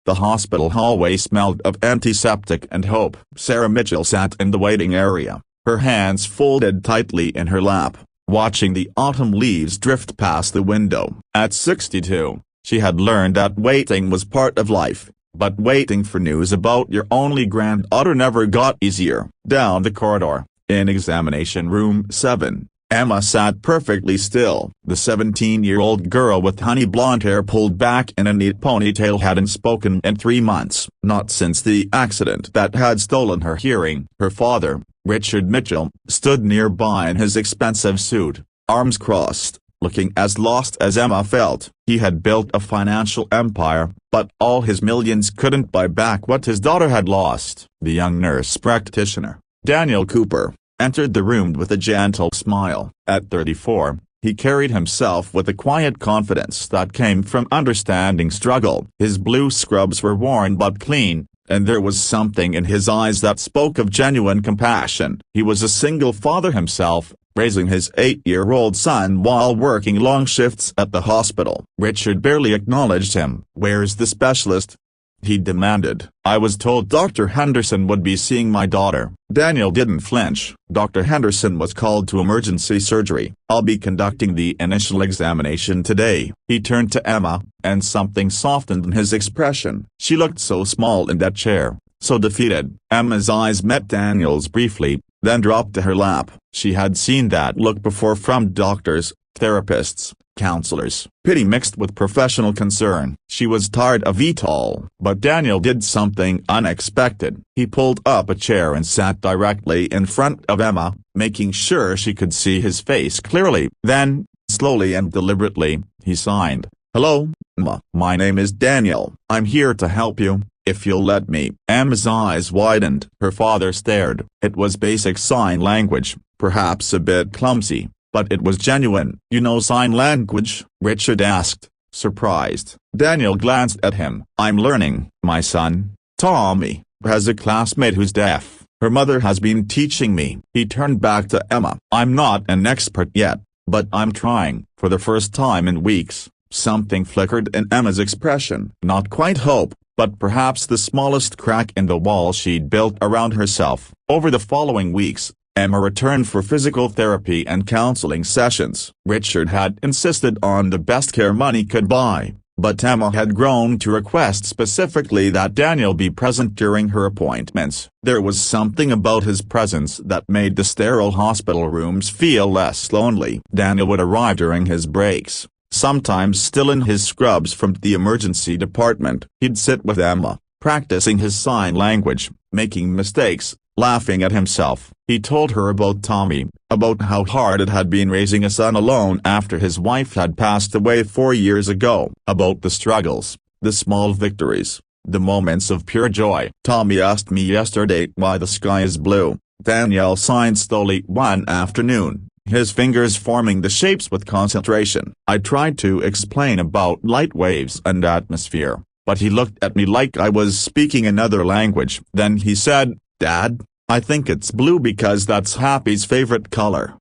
The hospital hallway smelled of antiseptic and hope. Sarah Mitchell sat in the waiting area, her hands folded tightly in her lap, watching the autumn leaves drift past the window. At 62, she had learned that waiting was part of life, but waiting for news about your only granddaughter never got easier. Down the corridor, in examination room 7, Emma sat perfectly still. The 17-year-old girl with honey blonde hair pulled back in a neat ponytail hadn't spoken in 3 months. Not since the accident that had stolen her hearing. Her father, Richard Mitchell, stood nearby in his expensive suit, arms crossed, looking as lost as Emma felt. He had built a financial empire, but all his millions couldn't buy back what his daughter had lost. The young nurse practitioner, Daniel Cooper, entered the room with a gentle smile. At 34, he carried himself with a quiet confidence that came from understanding struggle. His blue scrubs were worn but clean, and there was something in his eyes that spoke of genuine compassion. He was a single father himself, raising his 8-year-old son while working long shifts at the hospital. Richard barely acknowledged him. "Where's the specialist?" he demanded. "I was told Dr. Henderson would be seeing my daughter." Daniel didn't flinch. "Dr. Henderson was called to emergency surgery. I'll be conducting the initial examination today." He turned to Emma, and something softened in his expression. She looked so small in that chair, so defeated. Emma's eyes met Daniel's briefly, then dropped to her lap. She had seen that look before from doctors, therapists, counselors. Pity mixed with professional concern. She was tired of it all. But Daniel did something unexpected. He pulled up a chair and sat directly in front of Emma, making sure she could see his face clearly. Then, slowly and deliberately, he signed, "Hello, Emma. My name is Daniel. I'm here to help you, if you'll let me." Emma's eyes widened. Her father stared. It was basic sign language, perhaps a bit clumsy, but it was genuine. "You know sign language?" Richard asked, surprised. Daniel glanced at him. "I'm learning. My son, Tommy, has a classmate who's deaf. Her mother has been teaching me." He turned back to Emma. "I'm not an expert yet, but I'm trying." For the first time in weeks, something flickered in Emma's expression. Not quite hope, but perhaps the smallest crack in the wall she'd built around herself. Over the following weeks, Emma returned for physical therapy and counseling sessions. Richard had insisted on the best care money could buy, but Emma had grown to request specifically that Daniel be present during her appointments. There was something about his presence that made the sterile hospital rooms feel less lonely. Daniel would arrive during his breaks, sometimes still in his scrubs from the emergency department. He'd sit with Emma, practicing his sign language, making mistakes, laughing at himself. He told her about Tommy, about how hard it had been raising a son alone after his wife had passed away 4 years ago, about the struggles, the small victories, the moments of pure joy. "Tommy asked me yesterday why the sky is blue." Daniel signed slowly one afternoon, his fingers forming the shapes with concentration. "I tried to explain about light waves and atmosphere, but he looked at me like I was speaking another language. Then he said, 'Dad, I think it's blue because that's Happy's favorite color.'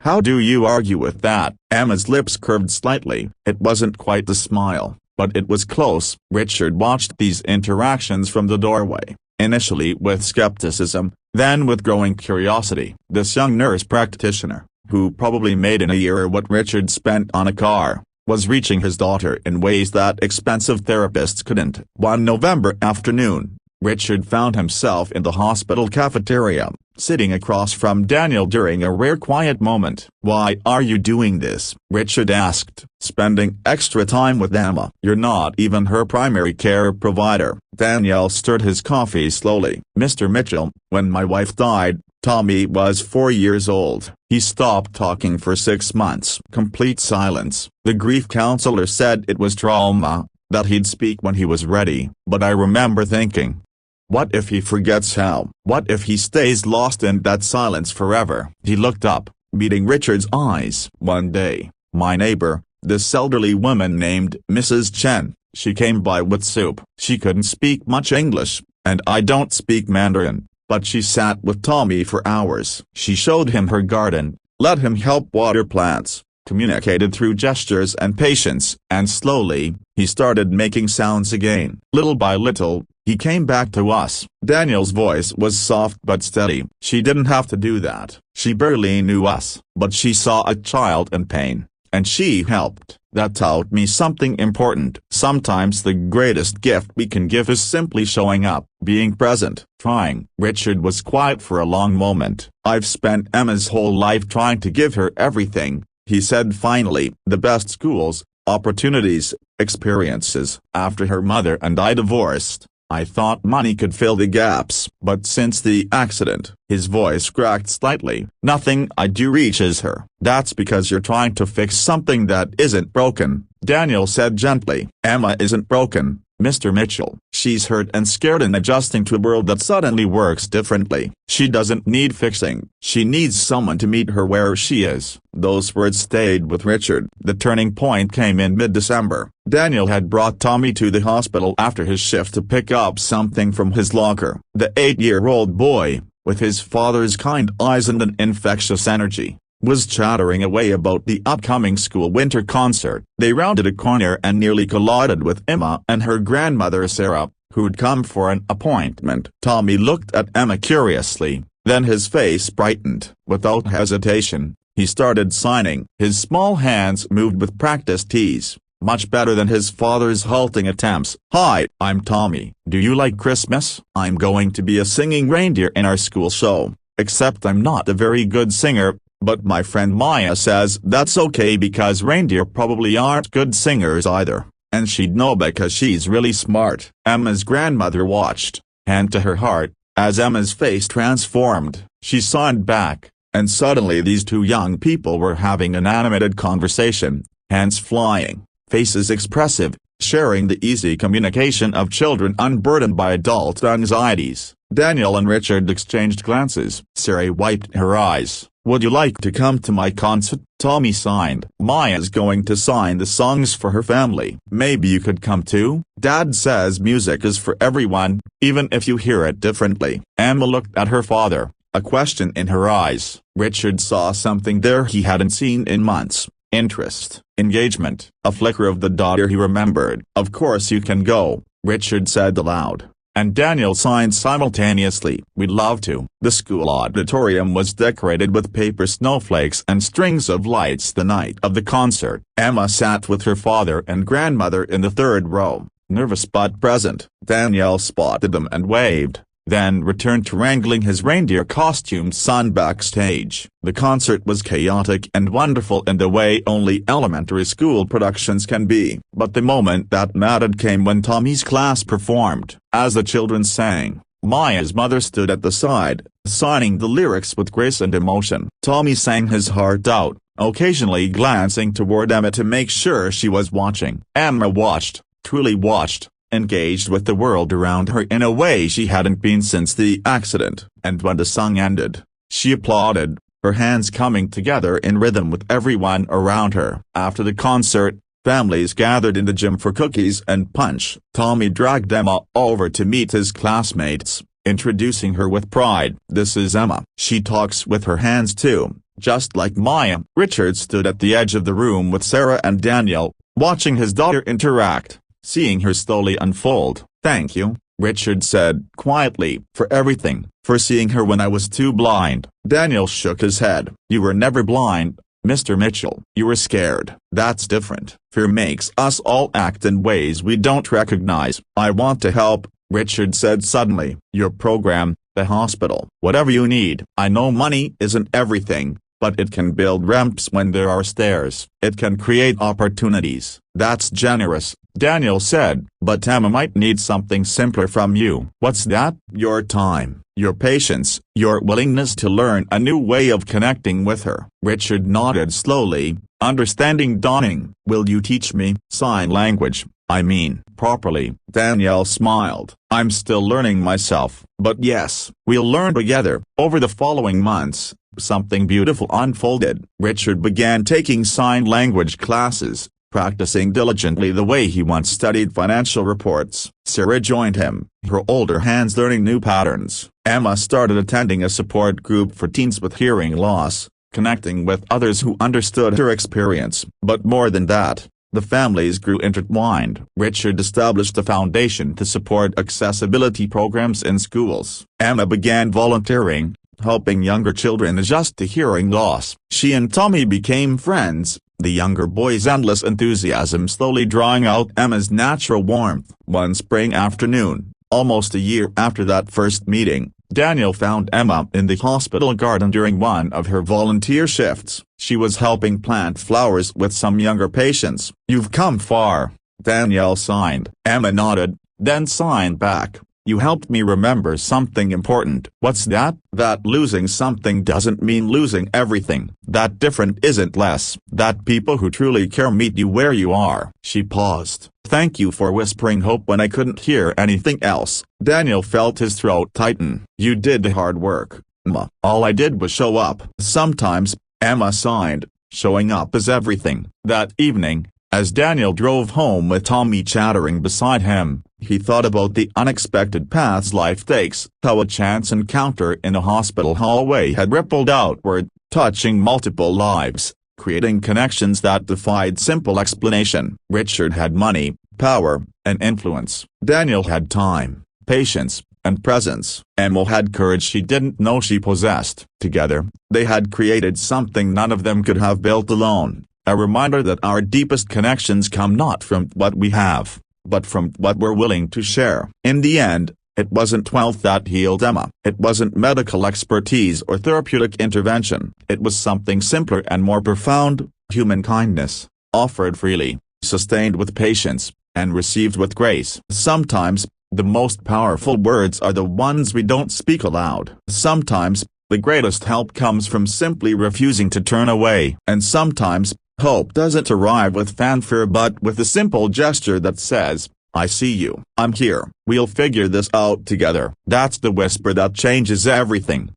How do you argue with that?" Emma's lips curved slightly. It wasn't quite a smile, but it was close. Richard watched these interactions from the doorway, initially with skepticism, then with growing curiosity. This young nurse practitioner, who probably made in a year what Richard spent on a car, was reaching his daughter in ways that expensive therapists couldn't. One November afternoon, Richard found himself in the hospital cafeteria, sitting across from Daniel during a rare quiet moment. "Why are you doing this?" Richard asked. "Spending extra time with Emma." "You're not even her primary care provider." Daniel stirred his coffee slowly. "Mr. Mitchell, when my wife died, Tommy was 4 years old." He stopped talking for 6 months. Complete silence. The grief counselor said it was trauma, that he'd speak when he was ready. But I remember thinking, what if he forgets how? What if he stays lost in that silence forever? He looked up, meeting Richard's eyes. "One day, my neighbor, this elderly woman named Mrs. Chen, she came by with soup. She couldn't speak much English, and I don't speak Mandarin, but she sat with Tommy for hours. She showed him her garden, let him help water plants, communicated through gestures and patience, and slowly, he started making sounds again. Little by little, he came back to us. Daniel's voice was soft but steady. She didn't have to do that. She barely knew us, but she saw a child in pain, and she helped. That taught me something important. Sometimes the greatest gift we can give is simply showing up, being present, trying. Richard was quiet for a long moment. I've spent Emma's whole life trying to give her everything, he said finally. The best schools, opportunities, experiences. After her mother and I divorced, I thought money could fill the gaps. But since the accident, his voice cracked slightly, nothing I do reaches her. That's because you're trying to fix something that isn't broken, Daniel said gently. Emma isn't broken, Mr. Mitchell. She's hurt and scared and adjusting to a world that suddenly works differently. She doesn't need fixing. She needs someone to meet her where she is. Those words stayed with Richard. The turning point came in mid-December. Daniel had brought Tommy to the hospital after his shift to pick up something from his locker. The 8-year-old boy, with his father's kind eyes and an infectious energy, was chattering away about the upcoming school winter concert. They rounded a corner and nearly collided with Emma and her grandmother Sarah, who'd come for an appointment. Tommy looked at Emma curiously, then his face brightened. Without hesitation, he started signing. His small hands moved with practiced ease, much better than his father's halting attempts. "Hi, I'm Tommy. Do you like Christmas? I'm going to be a singing reindeer in our school show, except I'm not a very good singer. But my friend Maya says that's okay because reindeer probably aren't good singers either, and she'd know because she's really smart." Emma's grandmother watched, hand to her heart, as Emma's face transformed. She signed back, and suddenly these two young people were having an animated conversation, hands flying, faces expressive, sharing the easy communication of children unburdened by adult anxieties. Daniel and Richard exchanged glances. Sarah wiped her eyes. "Would you like to come to my concert?" Tommy signed. "Maya's going to sign the songs for her family. Maybe you could come too?" "Dad says music is for everyone, even if you hear it differently." Emma looked at her father, a question in her eyes. Richard saw something there he hadn't seen in months. Interest, engagement, a flicker of the daughter he remembered. "Of course you can go," Richard said aloud, and Daniel signed simultaneously. "We'd love to." The school auditorium was decorated with paper snowflakes and strings of lights the night of the concert. Emma sat with her father and grandmother in the third row, nervous but present. Daniel spotted them and waved, then returned to wrangling his reindeer-costumed son backstage. The concert was chaotic and wonderful in the way only elementary school productions can be. But the moment that mattered came when Tommy's class performed. As the children sang, Maya's mother stood at the side, signing the lyrics with grace and emotion. Tommy sang his heart out, occasionally glancing toward Emma to make sure she was watching. Emma watched, truly watched, engaged with the world around her in a way she hadn't been since the accident. And when the song ended, she applauded, her hands coming together in rhythm with everyone around her. After the concert, families gathered in the gym for cookies and punch. Tommy dragged Emma over to meet his classmates, introducing her with pride. "This is Emma. She talks with her hands too, just like Maya." Richard stood at the edge of the room with Sarah and Daniel, watching his daughter interact, seeing her slowly unfold. "Thank you," Richard said quietly, "for everything, for seeing her when I was too blind." Daniel shook his head. "You were never blind, Mr. Mitchell. You were scared. That's different. Fear makes us all act in ways we don't recognize." "I want to help," Richard said suddenly. "Your program, the hospital, whatever you need. I know money isn't everything, but it can build ramps when there are stairs. It can create opportunities." "That's generous," Daniel said, "but Emma might need something simpler from you." "What's that?" "Your time, your patience, your willingness to learn a new way of connecting with her." Richard nodded slowly, understanding dawning. "Will you teach me?" "Sign language, I mean." "Properly." Danielle smiled. "I'm still learning myself, but yes, we'll learn together." Over the following months, something beautiful unfolded. Richard began taking sign language classes, practicing diligently the way he once studied financial reports. Sarah joined him, her older hands learning new patterns. Emma started attending a support group for teens with hearing loss, connecting with others who understood her experience. But more than that, the families grew intertwined. Richard established a foundation to support accessibility programs in schools. Emma began volunteering, helping younger children adjust to hearing loss. She and Tommy became friends, the younger boy's endless enthusiasm slowly drawing out Emma's natural warmth. One spring afternoon, almost a year after that first meeting, Daniel found Emma in the hospital garden during one of her volunteer shifts. She was helping plant flowers with some younger patients. "You've come far," Daniel signed. Emma nodded, then signed back. "You helped me remember something important." "What's that?" "That losing something doesn't mean losing everything. That different isn't less. That people who truly care meet you where you are." She paused. "Thank you for whispering hope when I couldn't hear anything else." Daniel felt his throat tighten. "You did the hard work, Emma. All I did was show up." "Sometimes," Emma sighed, "showing up is everything." That evening, as Daniel drove home with Tommy chattering beside him, he thought about the unexpected paths life takes, how a chance encounter in a hospital hallway had rippled outward, touching multiple lives, creating connections that defied simple explanation. Richard had money, power, and influence. Daniel had time, patience, and presence. Emma had courage she didn't know she possessed. Together, they had created something none of them could have built alone, a reminder that our deepest connections come not from what we have, but from what we're willing to share. In the end, it wasn't wealth that healed Emma. It wasn't medical expertise or therapeutic intervention. It was something simpler and more profound: human kindness, offered freely, sustained with patience, and received with grace. Sometimes, the most powerful words are the ones we don't speak aloud. Sometimes, the greatest help comes from simply refusing to turn away. And sometimes, hope doesn't arrive with fanfare but with a simple gesture that says, "I see you. I'm here. We'll figure this out together." That's the whisper that changes everything.